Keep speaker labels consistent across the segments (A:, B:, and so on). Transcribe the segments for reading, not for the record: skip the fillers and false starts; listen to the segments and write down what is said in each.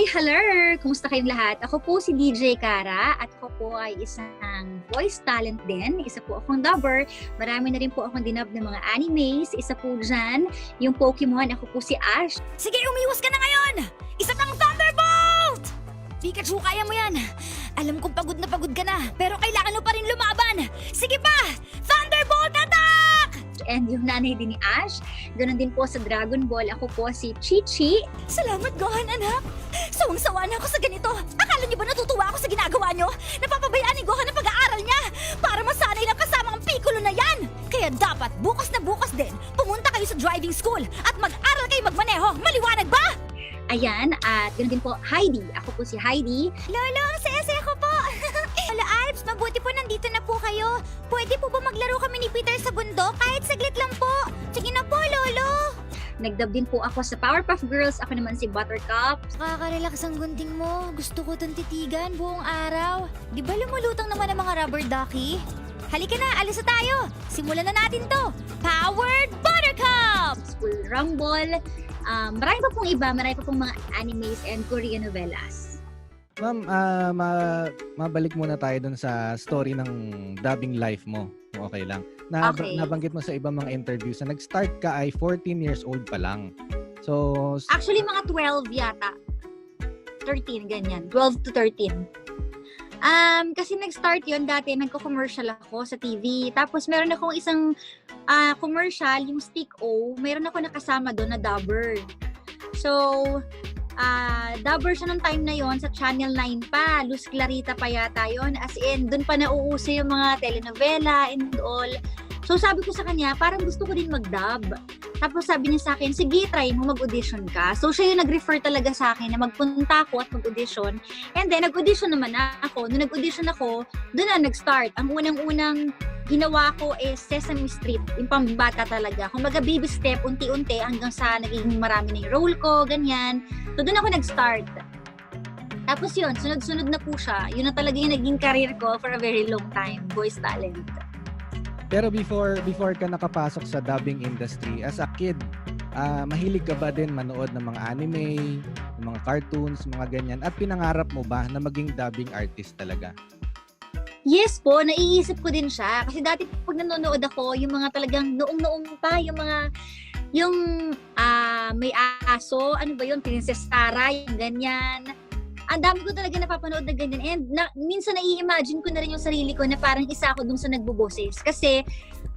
A: Hello! Kumusta kayong lahat? Ako po si DJ Kara at ako po ay isang voice talent din. Isa po akong dubber. Marami na rin po akong dinub ng mga animes. Isa po dyan, yung Pokemon. Ako po si Ash.
B: Sige, umiwas ka na ngayon! Isa pang Thunderbolt! Pikachu, kaya mo yan. Alam kong pagod ka na, pero kailangan mo pa rin lumaban. Sige pa! Thunderbolt attack!
A: And yung nanay din ni Ash. Ganun din po sa Dragon Ball. Ako po si Chi-Chi.
B: Salamat, Gohan, anak. Sawang-sawa na ako sa ganito. Akala niyo ba natutuwa ako sa ginagawa niyo? Napapabayaan ni Gohan ang pag-aaral niya para masanay lang kasama ang Piccolo na yan. Kaya dapat bukas na bukas din, pumunta kayo sa driving school at mag-aral kayo magmaneho. Maliwanag ba?
A: Ayan, at ganun din po Heidi. Ako po si Heidi.
B: Lolo, ang saya-saya ko po. Lolo Alps, mabuti po nandito na po kayo. Pwede po ba maglaro kami ni Peter sa bundok? Kahit saglit lang po. Sige na po, Lolo.
A: Nagdub din po ako sa Powerpuff Girls. Ako naman si Buttercup.
B: Nakaka-relax ang gunting mo. Gusto ko itong titigan buong araw. Di ba lumulutang naman ang mga rubber ducky? Halika na, alis na tayo. Simulan na natin to. Powered Buttercup!
A: School Rumble. Marami pa pong iba. Marami pa pong mga animes and Korean novelas.
C: Ma'am, mabalik muna tayo dun sa story ng dubbing life mo. Okay lang.
A: Okay.
C: Nabanggit mo sa ibang mga interviews na nag-start ka ay 14 years old pa lang. So,
A: Actually, mga 12 yata. 13, ganyan. 12 to 13. Kasi nag-start yon dati, nagko-commercial ako sa TV. Tapos meron akong isang commercial, yung Stick O, meron ako nakasama doon na dubber. So, dubber siya nung time na yon sa Channel 9 pa. Luz Clarita pa yata yon. As in, doon pa nauuso yung mga telenovela and all. So, sabi ko sa kanya, parang gusto ko din mag-dub. Tapos sabi niya sa akin, sige, try mo, mag-audition ka. So, siya yung nag-refer talaga sa akin na magpunta ako at mag-audition. And then, nag-audition naman ako. Nung nag-audition ako, doon na nag-start. Ang unang-unang ginawa ko is Sesame Street, yung pambata talaga. Kung baby step, unti-unti, hanggang sa naging marami na yung role ko, ganyan. So, doon ako nag-start. Tapos yun, sunod-sunod na po siya. Yun na talaga yung naging career ko for a very long time, voice talent.
C: pero before ka nakapasok sa dubbing industry, as a kid, mahilig ka ba din manood ng mga anime, ng mga cartoons, mga ganyan? At pinangarap mo ba na maging dubbing artist talaga?
A: Yes po, naiisip ko din siya. Kasi dati pag nanonood ako, yung mga talagang noong pa, yung may aso, ano ba yun, Princess Sarah, yung ganyan. Ang dami ko talaga napapanood na ganyan. And minsan nai-imagine ko na rin yung sarili ko na parang isa ako dun sa nagboboses. Kasi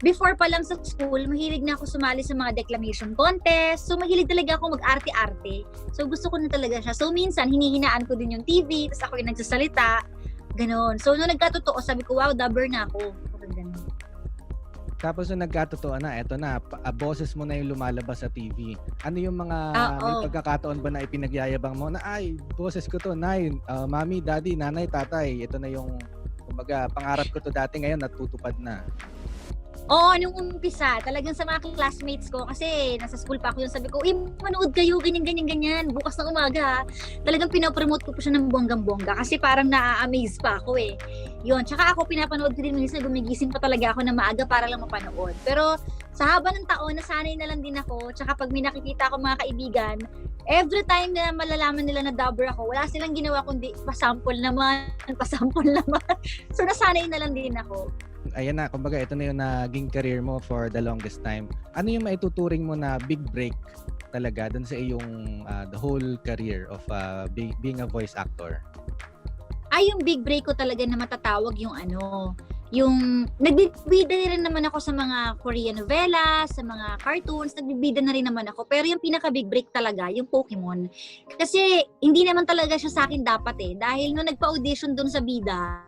A: before pa lang sa school, mahilig na ako sumali sa mga declamation contest. So mahilig talaga ako mag-arte-arte. So gusto ko na talaga siya. So minsan hinihinaan ko din yung TV, tapos ako yung nagsasalita. Ganon. So nung nagkatotoo, sabi ko, wow, dubber na ako. Ganon.
C: Tapos nung nagkatotoo na, eto na, boses mo na yung lumalabas sa TV. Ano yung mga may pagkakataon ba na ipinagyayabang mo na, ay, boses ko to, nay, mami, daddy, nanay, tatay, ito na yung, kumbaga, pangarap ko to dati, ngayon natutupad na.
A: Oo, nung umpisa, talagang sa mga classmates ko, kasi nasa school pa ako yun, sabi ko, manood kayo, ganyan, bukas ng umaga. Talagang pinopromote ko po siya ng bonggang-bongga kasi parang na-amaze pa ako eh. Yun, tsaka ako pinapanood ko din minsan, gumigising pa talaga ako na maaga para lang mapanood. Pero sa haba ng taon, nasanay na lang din ako, tsaka pag may nakikita ako mga kaibigan, every time na malalaman nila na dubber ako, wala silang ginawa kundi pasample naman. So nasanay na lang din ako.
C: Ayan na, kumbaga ito na yung naging career mo for the longest time. Ano yung maituturing mo na big break talaga dun sa iyong the whole career of being a voice actor?
A: Yung big break ko talaga na matatawag yung nagbibida rin naman ako sa mga Korean novela, sa mga cartoons, nagbibida na rin naman ako. Pero yung pinaka big break talaga, yung Pokemon. Kasi hindi naman talaga siya sa akin dapat eh. Dahil nung nagpa-audition dun sa bida,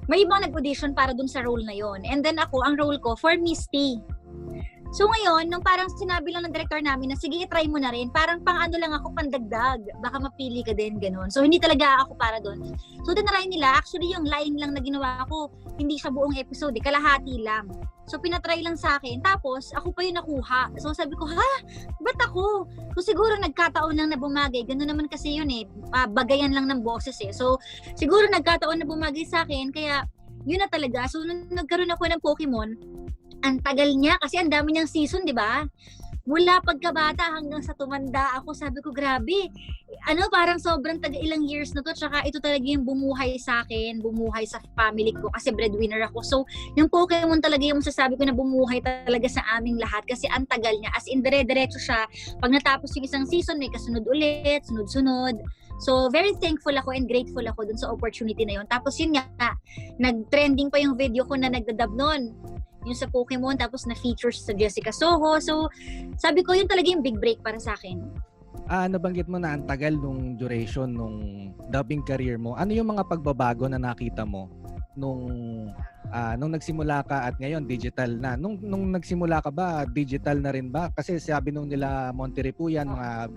A: may ibang nag-audition para dun sa role na yon. And then ako, ang role ko, for Misty. So ngayon, nung parang sinabi lang ng director namin na sige, try mo na rin, parang pang-ano lang ako, pandagdag. Baka mapili ka din, ganun. So hindi talaga ako para dun. So tinry nila, actually yung line lang na ginawa ko, hindi siya buong episode, kalahati lang. So pinatry lang sa akin, tapos ako pa yung nakuha. So sabi ko, ba't ako? So siguro nagkataon lang na bumagay, ganun naman kasi yun eh, bagayan lang ng boses eh. So siguro nagkataon na bumagay sa akin, kaya yun na talaga. So nung nagkaroon ako ng Pokemon, ang tagal niya kasi ang dami niyang season, di ba? mula pagkabata hanggang sa tumanda ako, sabi ko, grabe, parang sobrang ilang years na to, tsaka ito talaga yung bumuhay sa akin, bumuhay sa family ko, kasi breadwinner ako. So, yung Pokemon talaga yung masasabi ko na bumuhay talaga sa aming lahat, kasi ang tagal niya, as in, dire-diretso siya. Pag natapos yung isang season, may kasunod ulit, sunod-sunod. So, very thankful ako and grateful ako dun sa opportunity na yun. Tapos yun nga, nag-trending pa yung video ko na nagdadub nun, yung sa Pokemon, tapos na-features sa Jessica Soho. So, sabi ko, yun talaga yung big break para sa akin.
C: Nabanggit mo na ang tagal nung duration nung dubbing career mo. Ano yung mga pagbabago na nakita mo nung nagsimula ka at ngayon digital na? Nung nagsimula ka ba, digital na rin ba? Kasi sabi nung nila Monty Ripuyan, mga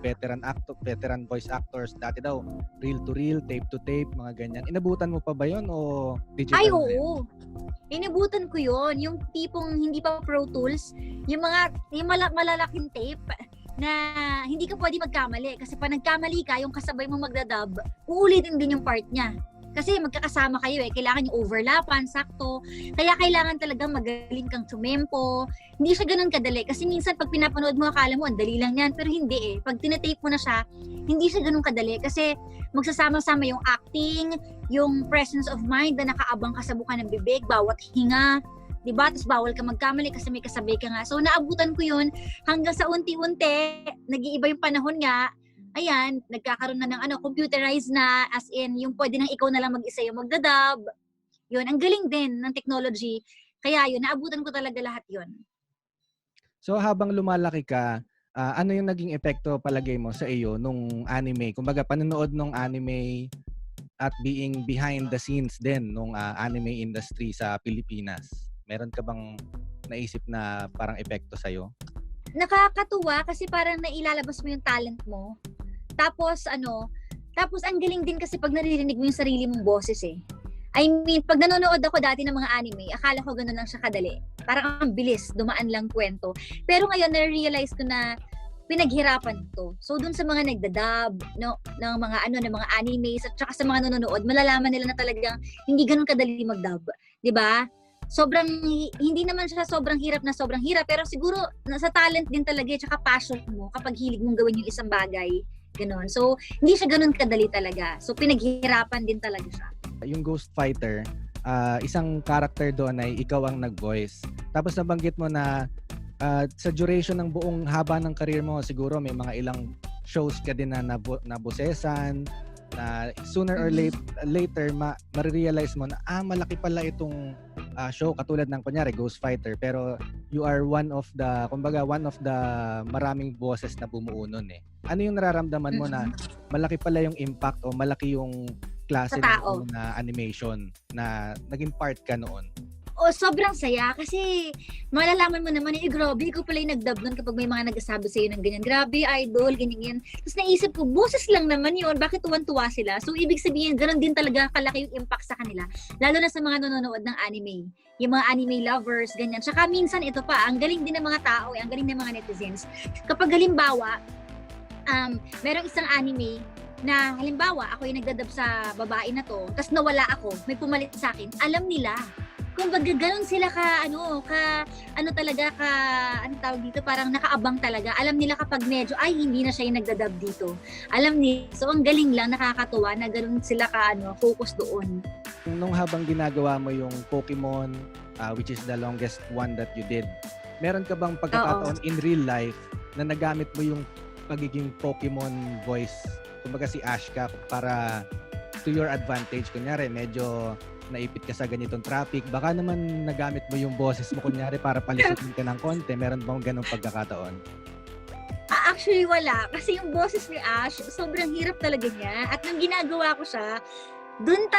C: veteran voice actors, dati daw reel to reel, tape to tape, mga ganyan. Inabutan mo pa ba yun o digital?
A: Ay, oo. Inabutan ko yun. Yung tipong hindi pa Pro Tools, yung malalaking tape na hindi ka pwede magkamali. Kasi pag nagkamali ka, yung kasabay mo magdadub, uulitin din yung part niya. Kasi magkakasama kayo kailangan yung overlapan, sakto. Kaya kailangan talaga magaling kang tumempo. Hindi siya ganun kadali. Kasi minsan pag pinapanood mo, akala mo, ang dali lang yan. Pero hindi Pag tinatape mo na siya, hindi siya ganun kadali. Kasi magsasama-sama yung acting, yung presence of mind na nakaabang ka sa buka ng bibig, bawat hinga. Diba? Tapos bawal ka magkamali kasi may kasabay ka nga. So naabutan ko yun hanggang sa unti-unti, nag-iiba yung panahon nga. Ayan, nagkakaroon na ng computerized na, as in, yung pwede nang ikaw na lang mag-isa yung magdadub. Yun, ang galing din ng technology. Kaya yun, naabutan ko talaga lahat yun.
C: So habang lumalaki ka, ano yung naging epekto palagay mo sa iyo nung anime? Kumbaga, panonood nung anime at being behind the scenes din nung anime industry sa Pilipinas. Meron ka bang naisip na parang epekto sa'yo?
A: Nakakatuwa kasi parang nailalabas mo yung talent mo. Tapos ang galing din kasi pag naririnig mo yung sarili mong boses I mean, pag nanonood ako dati ng mga anime, akala ko gano'n lang siya kadali. Parang ang bilis, dumaan lang kwento. Pero ngayon, na-realize ko na pinaghirapan to. So, dun sa mga nagdadub, ng mga animes, at saka sa mga nanonood, malalaman nila na talagang hindi gano'n kadali mag-dub. 'Di ba? Hindi naman siya sobrang hirap, pero siguro nasa talent din talaga, tsaka passion mo kapag hilig mong gawin yung isang bagay. Ganon. So, hindi siya ganun kadali talaga. So, pinaghihirapan din talaga siya.
C: Yung Ghost Fighter, isang character doon ay ikaw ang nag-voice. Tapos nabanggit mo na sa duration ng buong haba ng career mo, siguro may mga ilang shows ka din na nabosesan, na sooner or later marirealize mo na malaki pala itong show, katulad ng kunyari Ghost Fighter, pero you are one of the maraming boses na bumuo nun Ano yung nararamdaman mo na malaki pala yung impact o malaki yung klase na animation na naging part ka noon?
A: Sobrang saya kasi malalaman mo naman, grabe, ikaw pala yung nag-dub nun kapag may mga nagsasabi sa'yo ng ganyan. Grabe, idol, ganyan. Tapos naisip ko, boses lang naman yun, bakit tuwan-tuwa sila? So, ibig sabihin, ganun din talaga kalaki yung impact sa kanila. Lalo na sa mga nanonood ng anime. Yung mga anime lovers, ganyan. Tsaka minsan, ito pa, ang galing din ng mga tao, ang galing ng mga netizens. Kapag halimbawa, merong isang anime na halimbawa, ako yung nagdadub sa babae na to, tapos nawala ako, may pumalit sa akin, alam nila. Kumbaga ganun sila tawag dito, parang nakaabang talaga. Alam nila kapag medyo, hindi na siya yung nagdadub dito. Alam nila, so ang galing lang, nakakatuwa na ganun sila focus doon.
C: Nung habang ginagawa mo yung Pokemon, which is the longest one that you did, meron ka bang pagkakataon in real life na nagamit mo yung pagiging Pokemon voice, kumbaga si Ash ka, para to your advantage? Kunyari, medyo naipit ka sa ganitong traffic, baka naman nagamit mo yung boses mo kunyari para palisutin ka ng konti. Meron bang ganong pagkakataon?
A: Actually, wala. Kasi yung boses ni Ash, sobrang hirap talaga niya. At nung ginagawa ko siya, doon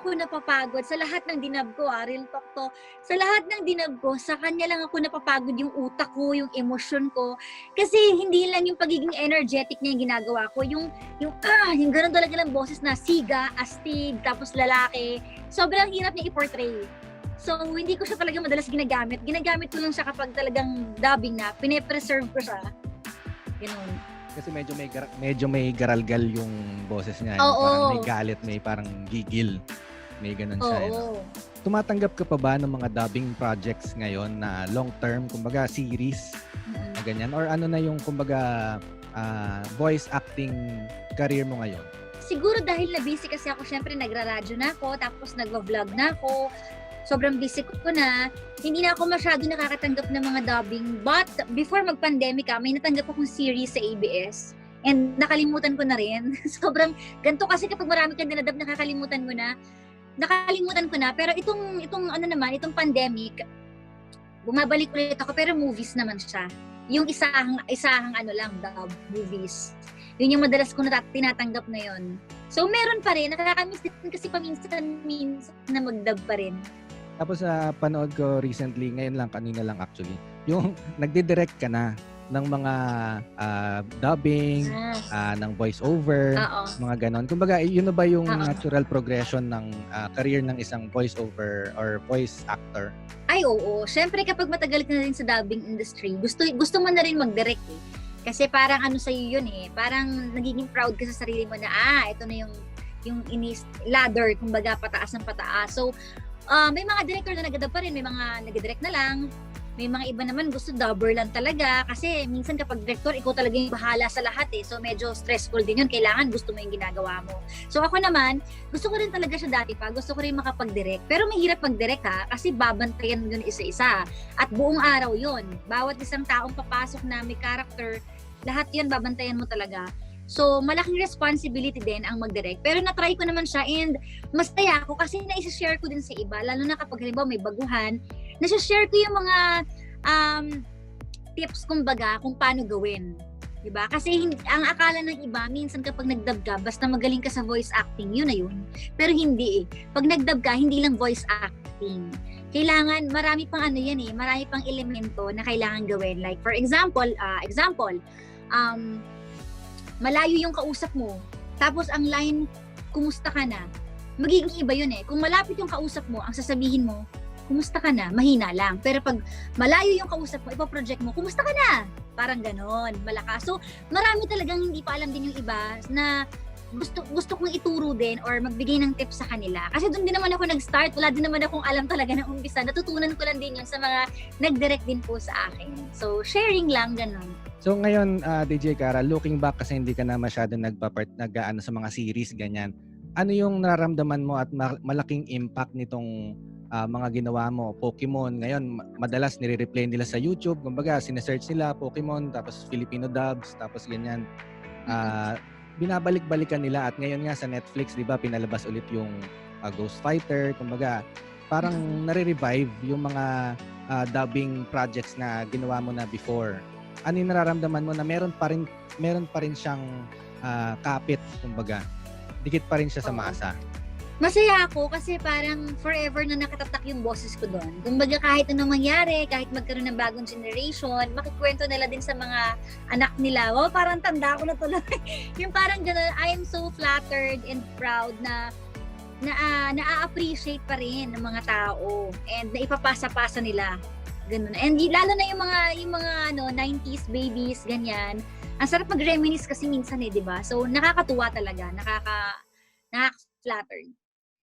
A: ako napapagod. Sa lahat ng dinab ko, real talk to, sa lahat ng dinab ko, sa kanya lang ako napapagod, yung utak ko, yung emosyon ko. Kasi hindi lang yung pagiging energetic niya yung ginagawa ko, yung gano'n talaga lang boses na siga, astig, tapos lalaki. Sobrang hirap niya i-portray. So, hindi ko siya talaga madalas ginagamit. Ginagamit ko lang siya kapag talagang dubbing na, pine-preserve ko siya. Ganun.
C: Kasi medyo may garalgal yung boses niya.
A: Oo.
C: Parang may galit, may parang gigil. May ganun siya.
A: Oo.
C: Tumatanggap ka pa ba ng mga dubbing projects ngayon na long-term, kumbaga series, na ganyan? Or ano na yung, kumbaga, voice acting career mo ngayon?
A: Siguro dahil na busy kasi ako, syempre nagra-radyo na ako, tapos nagva-vlog na ako. Sobrang busy ko na. Hindi na ako masyado nakakatanggap ng mga dubbing. But before mag-pandemic may natanggap akong series sa ABS. And nakalimutan ko na rin. Sobrang ganito kasi kapag marami kang dinadab, nakakalimutan ko na. Pero itong pandemic, bumabalik ulit ako, pero movies naman siya. Yung isahang dub movies. Yun yung madalas ko tinatanggap na yun. So meron pa rin, nakakamiss din kasi paminsan na mag-dub pa rin.
C: Tapos panood ko recently, kanina lang actually, yung nagdidirect ka na ng mga dubbing, ng voice-over, mga ganon. Kumbaga, yun na ba yung natural progression ng career ng isang voice-over or voice actor?
A: Ay, oo. Siyempre, kapag matagal ka na rin sa dubbing industry, gusto mo na rin mag-direct eh. Kasi parang sa'yo yun eh. Parang nagiging proud ka sa sarili mo na, ito na yung ladder, kumbaga, pataas ng pataas. So, may mga director na nag-dub pa rin, may mga nag-direct na lang. May mga iba naman gusto dubber lang talaga kasi minsan kapag director, ikaw talaga yung bahala sa lahat eh. So medyo stressful din yun. Kailangan gusto mo yung ginagawa mo. So ako naman, gusto ko rin talaga siya dati pa. Gusto ko rin makapag-direct. Pero mahirap mag-direct kasi babantayan mo yun isa-isa. At buong araw yun. Bawat isang taong papasok na may character, lahat yun babantayan mo talaga. So, malaking responsibility din ang mag-direct. Pero na-try ko naman siya and masaya ako kasi na-share ko din sa iba. Lalo na kapag halimbawa may baguhan, na-share ko yung mga tips kumbaga kung paano gawin. Diba? Kasi ang akala ng iba, minsan kapag nag-dub ka, basta magaling ka sa voice acting, yun na yun. Pero hindi eh. Pag nag-dub ka, hindi lang voice acting. Kailangan, marami pang marami pang elemento na kailangan gawin. Like for example, malayo yung kausap mo, tapos ang line, kumusta ka na? Magiging iba yun eh. Kung malapit yung kausap mo, ang sasabihin mo, kumusta ka na? Mahina lang. Pero pag malayo yung kausap mo, ipaproject mo, kumusta ka na? Parang ganon, malakas. So, marami talagang hindi pa alam din yung iba na gusto kong ituro din or magbigay ng tips sa kanila. Kasi doon din naman ako nag-start. Wala din naman akong alam talaga ng umpisa. Natutunan ko lang din yun sa mga nag-direct din po sa akin. So, sharing lang, ganon.
C: So ngayon, DJ Cara, looking back kasi hindi ka na masyado nag-aano sa mga series, ganyan. Ano yung nararamdaman mo at malaking impact nitong mga ginawa mo? Pokemon, ngayon madalas nire-replay nila sa YouTube. Kumbaga, sinesearch nila Pokemon, tapos Filipino dubs, tapos ganyan. Binabalik-balikan nila at ngayon nga sa Netflix, di ba, pinalabas ulit yung Ghost Fighter. Kumbaga, parang nare-revive yung mga dubbing projects na ginawa mo na before. Ano yung nararamdaman mo na meron pa rin siyang kapit, kumbaga. Dikit pa rin siya sa masa.
A: Masaya ako kasi parang forever na nakatatak yung boses ko doon. Kumbaga kahit anong mangyari, kahit magkaroon ng bagong generation, makikwento nila din sa mga anak nila. Oh, parang tanda ko na tuloy. Yung parang gano'n, I am so flattered and proud na na-appreciate pa rin ng mga tao and naipapasa-pasa nila. Ganun. And lalo na yung mga 90s babies, ganyan. Ang sarap mag-reminisce kasi minsan 'di ba? So nakakatuwa talaga, nakaka-flattered.